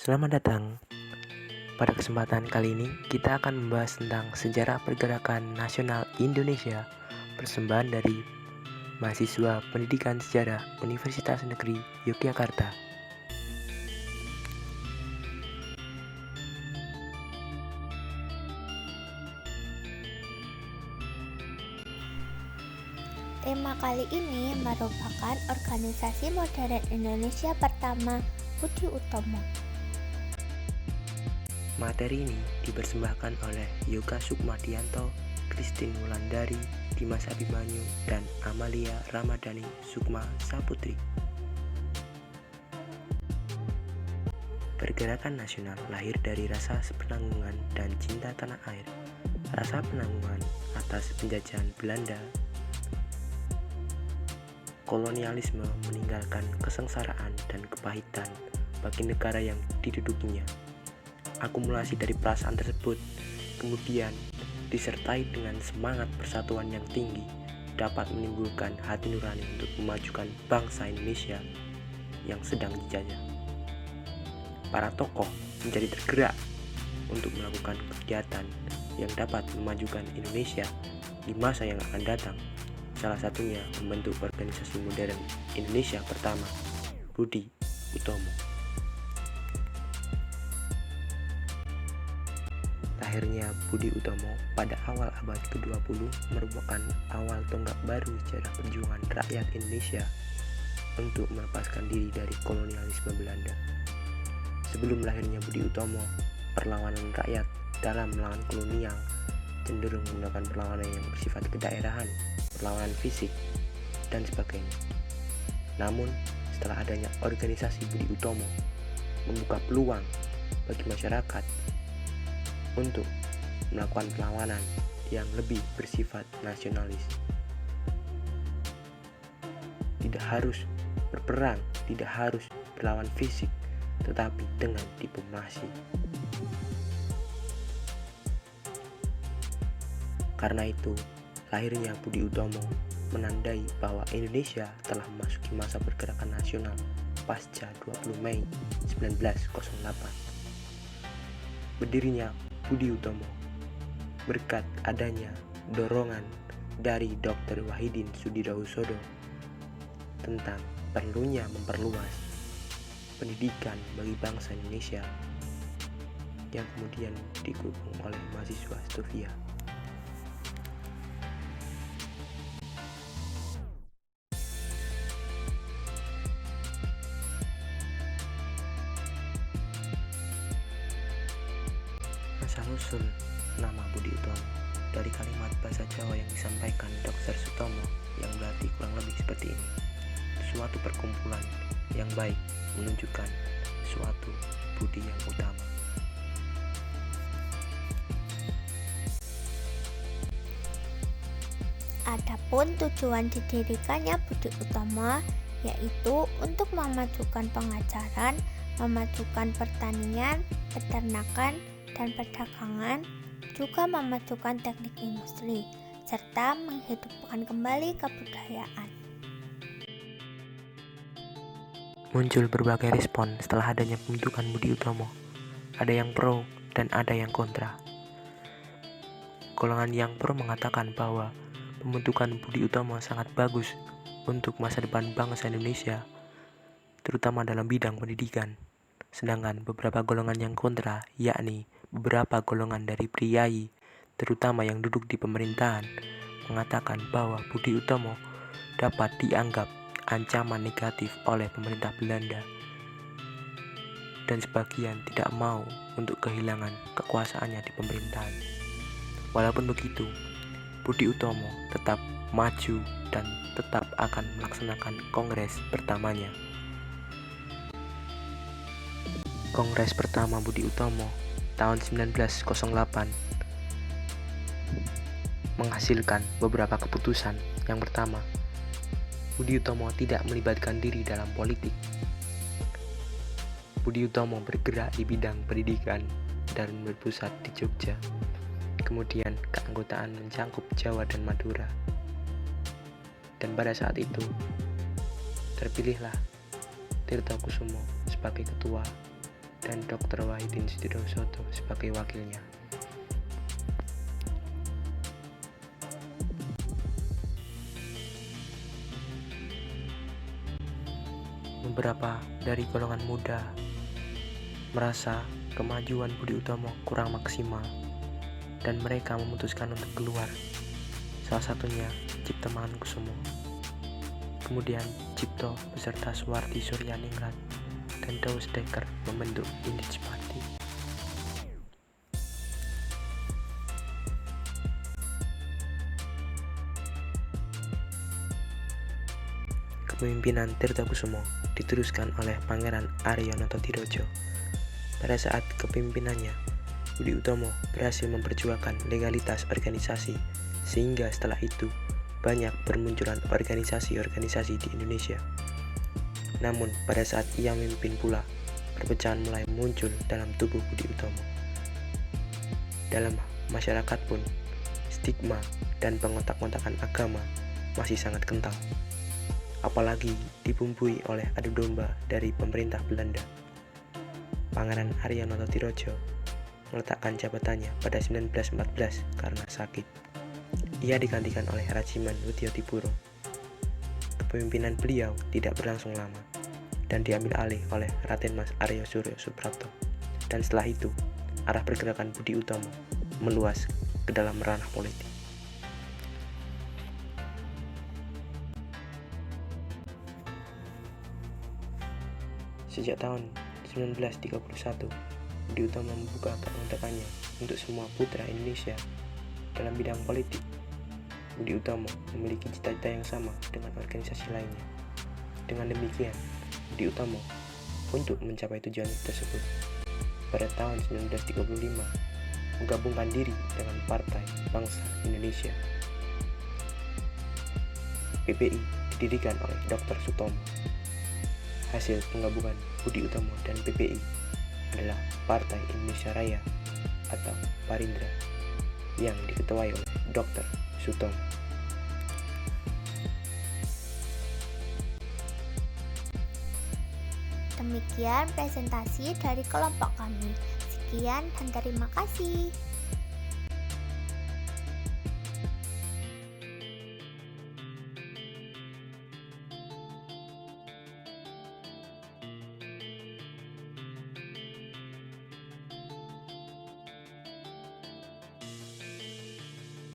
Selamat datang. Pada kesempatan kali ini, kita akan membahas tentang sejarah pergerakan nasional Indonesia, persembahan dari mahasiswa Pendidikan Sejarah Universitas Negeri Yogyakarta. Tema kali ini merupakan organisasi modern Indonesia pertama, Budi Utomo. Materi ini dipersembahkan oleh Yoga Sukmadianto, Christine Wulandari, Dimas Abimanyu, dan Amalia Ramadhani Sukma Saputri. Pergerakan nasional lahir dari rasa sepenanggungan dan cinta tanah air. Rasa penanggungan atas penjajahan Belanda, kolonialisme meninggalkan kesengsaraan dan kepahitan bagi negara yang didudukinya. Akumulasi dari perasaan tersebut kemudian disertai dengan semangat persatuan yang tinggi dapat menimbulkan hati nurani untuk memajukan bangsa Indonesia yang sedang dijajah. Para tokoh menjadi tergerak untuk melakukan kegiatan yang dapat memajukan Indonesia di masa yang akan datang. Salah satunya membentuk organisasi modern Indonesia pertama, Budi Utomo. Lahirnya Budi Utomo pada awal abad ke-20 merupakan awal tonggak baru sejarah perjuangan rakyat Indonesia untuk melepaskan diri dari kolonialisme Belanda. Sebelum lahirnya Budi Utomo, perlawanan rakyat dalam melawan kolonial cenderung menggunakan perlawanan yang bersifat kedaerahan, perlawanan fisik, dan sebagainya. Namun, setelah adanya organisasi Budi Utomo membuka peluang bagi masyarakat untuk melakukan perlawanan yang lebih bersifat nasionalis. Tidak harus berperang, tidak harus berlawan fisik, tetapi dengan diplomasi. Karena itu, lahirnya Budi Utomo menandai bahwa Indonesia telah memasuki masa pergerakan nasional pasca 20 Mei 1908. Berdirinya Budi Utomo berkat adanya dorongan dari Dr. Wahidin Soedirohoesodo tentang perlunya memperluas pendidikan bagi bangsa Indonesia yang kemudian didukung oleh mahasiswa Stovia. Asal-usul nama Budi Utomo dari kalimat bahasa Jawa yang disampaikan Dr. Sutomo yang berarti kurang lebih seperti ini. Suatu perkumpulan yang baik menunjukkan suatu budi yang utama. Adapun tujuan didirikannya Budi Utomo yaitu untuk memajukan pengajaran, memajukan pertanian, peternakan, dan perdagangan, juga memajukan teknik industri, serta menghidupkan kembali kebudayaan. Muncul berbagai respon setelah adanya pembentukan Budi Utomo. Ada yang pro dan ada yang kontra. Golongan yang pro mengatakan bahwa pembentukan Budi Utomo sangat bagus untuk masa depan bangsa Indonesia, terutama dalam bidang pendidikan. Sedangkan beberapa golongan yang kontra, yakni beberapa golongan dari priai, terutama yang duduk di pemerintahan, mengatakan bahwa Budi Utomo dapat dianggap ancaman negatif oleh pemerintah Belanda, dan sebagian tidak mau untuk kehilangan kekuasaannya di pemerintahan. Walaupun begitu, Budi Utomo tetap maju dan tetap akan melaksanakan kongres pertamanya. Kongres pertama Budi Utomo tahun 1908 menghasilkan beberapa keputusan. Yang pertama, Budi Utomo tidak melibatkan diri dalam politik. Budi Utomo bergerak di bidang pendidikan dan berpusat di Jogja. Kemudian keanggotaan mencakup Jawa dan Madura. Dan pada saat itu terpilihlah Tirtokusumo sebagai ketua dan Dr. Wahidin Sudirosoto sebagai wakilnya. Beberapa dari golongan muda merasa kemajuan Budi Utomo kurang maksimal dan mereka memutuskan untuk keluar. Salah satunya Cipto Mangunkusumo, kemudian Cipto beserta Suwardi Suryaningrat dan Daus Dekker membentuk Indich Party. Kepemimpinan Tirtokusumo diteruskan oleh Pangeran Arya Notodirojo. Pada saat kepemimpinannya, Budi Utomo berhasil memperjuangkan legalitas organisasi, sehingga setelah itu banyak bermunculan organisasi-organisasi di Indonesia. Namun pada saat ia memimpin pula, perpecahan mulai muncul dalam tubuh Budi Utomo. Dalam masyarakat pun, stigma dan pengotak-ngotakan agama masih sangat kental, apalagi dibumbui oleh adu domba dari pemerintah Belanda. Pangeran Arya Notodirojo meletakkan jabatannya pada 1914 karena sakit. Ia digantikan oleh Rajiman Widyodipuro. Kepemimpinan beliau tidak berlangsung lama dan diambil alih oleh Raden Mas Aryo Suryo Suprapto. Dan setelah itu, arah pergerakan Budi Utomo meluas ke dalam ranah politik. Sejak tahun 1931, Budi Utomo membuka kemerdekannya untuk semua putra Indonesia dalam bidang politik. Budi Utomo memiliki cita-cita yang sama dengan organisasi lainnya. Dengan demikian, Budi Utomo untuk mencapai tujuan tersebut pada tahun 1935 menggabungkan diri dengan Partai Bangsa Indonesia. PBI didirikan oleh Dr. Sutomo. Hasil penggabungan Budi Utomo dan PBI adalah Partai Indonesia Raya atau Parindra yang diketuai oleh Dr. Sutomo. Demikian presentasi dari kelompok kami. Sekian dan terima kasih.